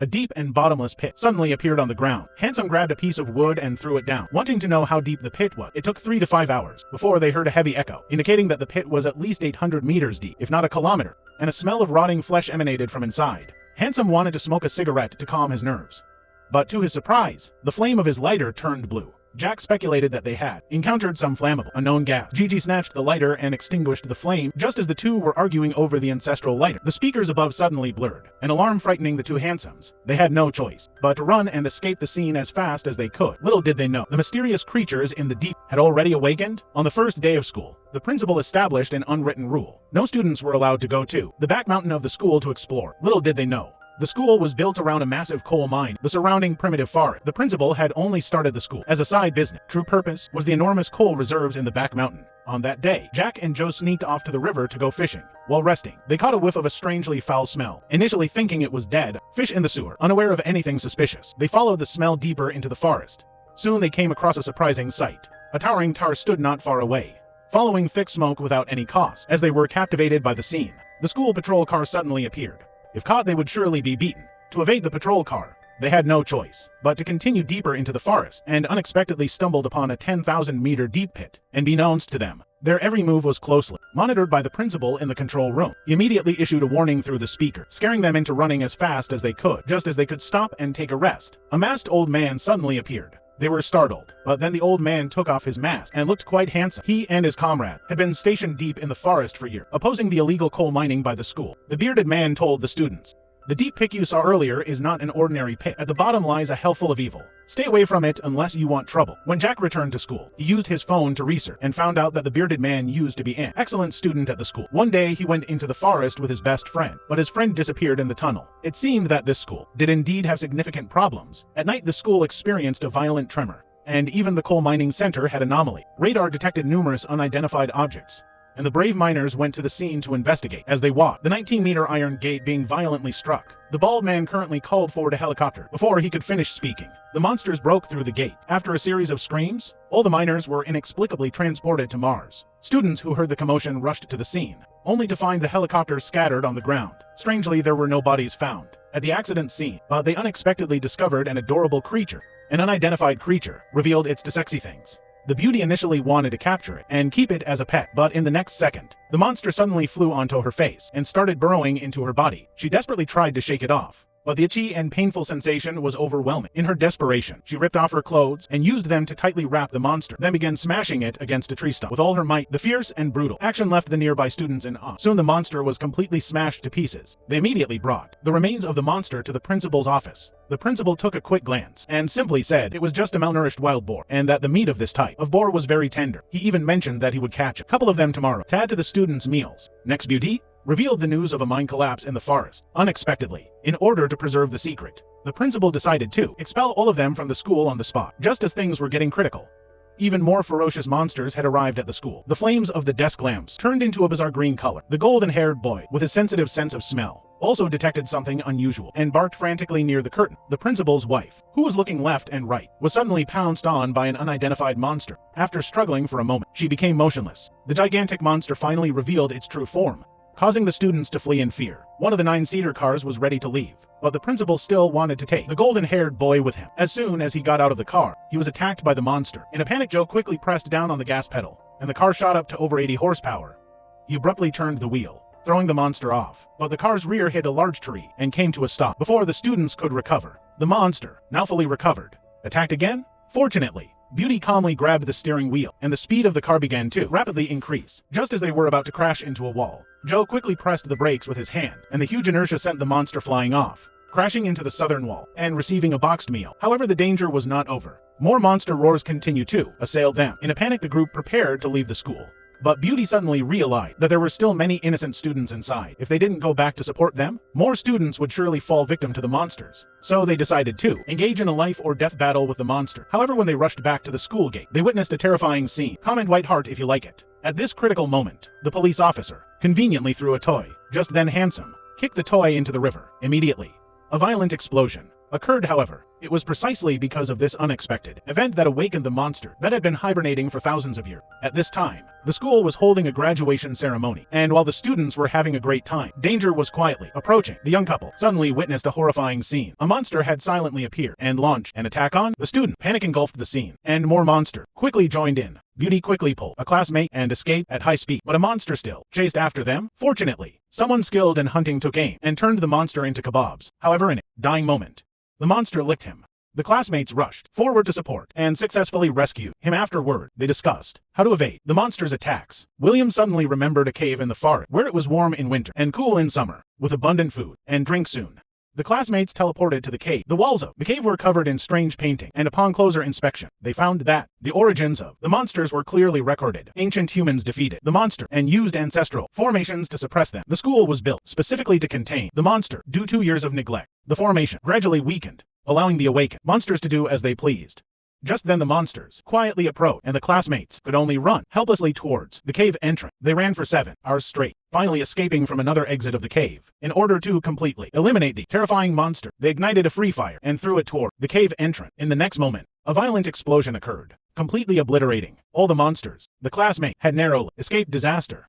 A deep and bottomless pit suddenly appeared on the ground. Handsome grabbed a piece of wood and threw it down, wanting to know how deep the pit was. It took 3 to 5 hours before they heard a heavy echo, indicating that the pit was at least 800 meters deep, if not a kilometer, and a smell of rotting flesh emanated from inside. Handsome wanted to smoke a cigarette to calm his nerves. But to his surprise, the flame of his lighter turned blue. Jack speculated that they had encountered some flammable, unknown gas. Gigi snatched the lighter and extinguished the flame just as the two were arguing over the ancestral lighter. The speakers above suddenly blurred, an alarm frightening the two Handsomes. They had no choice but to run and escape the scene as fast as they could. Little did they know, the mysterious creatures in the deep had already awakened. On the first day of school, the principal established an unwritten rule. No students were allowed to go to the back mountain of the school to explore. Little did they know, the school was built around a massive coal mine, the surrounding primitive forest. The principal had only started the school as a side business. True purpose was the enormous coal reserves in the back mountain. On that day, Jack and Joe sneaked off to the river to go fishing. While resting, they caught a whiff of a strangely foul smell. Initially thinking it was dead fish in the sewer, unaware of anything suspicious, they followed the smell deeper into the forest. Soon they came across a surprising sight. A towering tower stood not far away, following thick smoke without any cost. As they were captivated by the scene, the school patrol car suddenly appeared. If caught, they would surely be beaten. To evade the patrol car, they had no choice but to continue deeper into the forest, and unexpectedly stumbled upon a 10,000-meter deep pit. Unbeknownst to them, their every move was closely monitored by the principal in the control room. He immediately issued a warning through the speaker, scaring them into running as fast as they could. Just as they could stop and take a rest, a masked old man suddenly appeared. They were startled, but then the old man took off his mask and looked quite handsome. He and his comrade had been stationed deep in the forest for years, opposing the illegal coal mining by the school. The bearded man told the students, "The deep pit you saw earlier is not an ordinary pit. At the bottom lies a hell full of evil. Stay away from it unless you want trouble." When Jack returned to school, he used his phone to research and found out that the bearded man used to be an excellent student at the school. One day he went into the forest with his best friend, but his friend disappeared in the tunnel. It seemed that this school did indeed have significant problems. At night the school experienced a violent tremor, and even the coal mining center had anomaly. Radar detected numerous unidentified objects, and the brave miners went to the scene to investigate. As they walked, the 19-meter iron gate being violently struck. The bald man currently called for a helicopter. Before he could finish speaking, the monsters broke through the gate. After a series of screams, all the miners were inexplicably transported to Mars. Students who heard the commotion rushed to the scene, only to find the helicopters scattered on the ground. Strangely, there were no bodies found at the accident scene, but they unexpectedly discovered an adorable creature. An unidentified creature revealed its to sexy things. The beauty initially wanted to capture it and keep it as a pet, but in the next second, the monster suddenly flew onto her face and started burrowing into her body. She desperately tried to shake it off, but the itchy and painful sensation was overwhelming. In her desperation, she ripped off her clothes and used them to tightly wrap the monster, then began smashing it against a tree stump with all her might. The fierce and brutal action left the nearby students in awe. Soon the monster was completely smashed to pieces. They immediately brought the remains of the monster to the principal's office. The principal took a quick glance and simply said it was just a malnourished wild boar, and that the meat of this type of boar was very tender. He even mentioned that he would catch a couple of them tomorrow to add to the students' meals. Next, Beauty revealed the news of a mine collapse in the forest. Unexpectedly, in order to preserve the secret, the principal decided to expel all of them from the school on the spot, just as things were getting critical. Even more ferocious monsters had arrived at the school. The flames of the desk lamps turned into a bizarre green color. The golden-haired boy, with his sensitive sense of smell, also detected something unusual and barked frantically near the curtain. The principal's wife, who was looking left and right, was suddenly pounced on by an unidentified monster. After struggling for a moment, she became motionless. The gigantic monster finally revealed its true form, causing the students to flee in fear. One of the 9-seater cars was ready to leave, but the principal still wanted to take the golden-haired boy with him. As soon as he got out of the car, he was attacked by the monster. In a panic, Joe quickly pressed down on the gas pedal, and the car shot up to over 80 horsepower. He abruptly turned the wheel, throwing the monster off, but the car's rear hit a large tree and came to a stop. Before the students could recover, the monster, now fully recovered, attacked again. Fortunately, Beauty calmly grabbed the steering wheel, and the speed of the car began to rapidly increase. Just as they were about to crash into a wall, Joe quickly pressed the brakes with his hand, and the huge inertia sent the monster flying off, crashing into the southern wall and receiving a boxed meal. However, the danger was not over. More monster roars continued to assail them. In a panic, the group prepared to leave the school. But Beauty suddenly realized that there were still many innocent students inside. If they didn't go back to support them, more students would surely fall victim to the monsters. So they decided to engage in a life or death battle with the monster. However, when they rushed back to the school gate, they witnessed a terrifying scene. Comment white heart if you like it. At this critical moment, the police officer conveniently threw a toy. Just then, Handsome kicked the toy into the river. Immediately, a violent explosion occurred, however. It was precisely because of this unexpected event that awakened the monster that had been hibernating for thousands of years. At this time, the school was holding a graduation ceremony, and while the students were having a great time, danger was quietly approaching. The young couple suddenly witnessed a horrifying scene. A monster had silently appeared and launched an attack on the student. Panic engulfed the scene, and more monsters quickly joined in. Beauty quickly pulled a classmate and escaped at high speed, but a monster still chased after them. Fortunately, someone skilled in hunting took aim and turned the monster into kebabs. However, in a dying moment, the monster licked him. The classmates rushed forward to support and successfully rescued him. Afterward, they discussed how to evade the monster's attacks. William suddenly remembered a cave in the forest where it was warm in winter and cool in summer, with abundant food and drink soon. The classmates teleported to the cave. The walls of the cave were covered in strange painting, and upon closer inspection, they found that the origins of the monsters were clearly recorded. Ancient humans defeated the monster and used ancestral formations to suppress them. The school was built specifically to contain the monster. Due to years of neglect, the formation gradually weakened, allowing the awakened monsters to do as they pleased. Just then the monsters quietly approached, and the classmates could only run helplessly towards the cave entrance. They ran for 7 hours straight, finally escaping from another exit of the cave. In order to completely eliminate the terrifying monster, they ignited a free fire and threw it toward the cave entrance. In the next moment, a violent explosion occurred, completely obliterating all the monsters. The classmate had narrowly escaped disaster.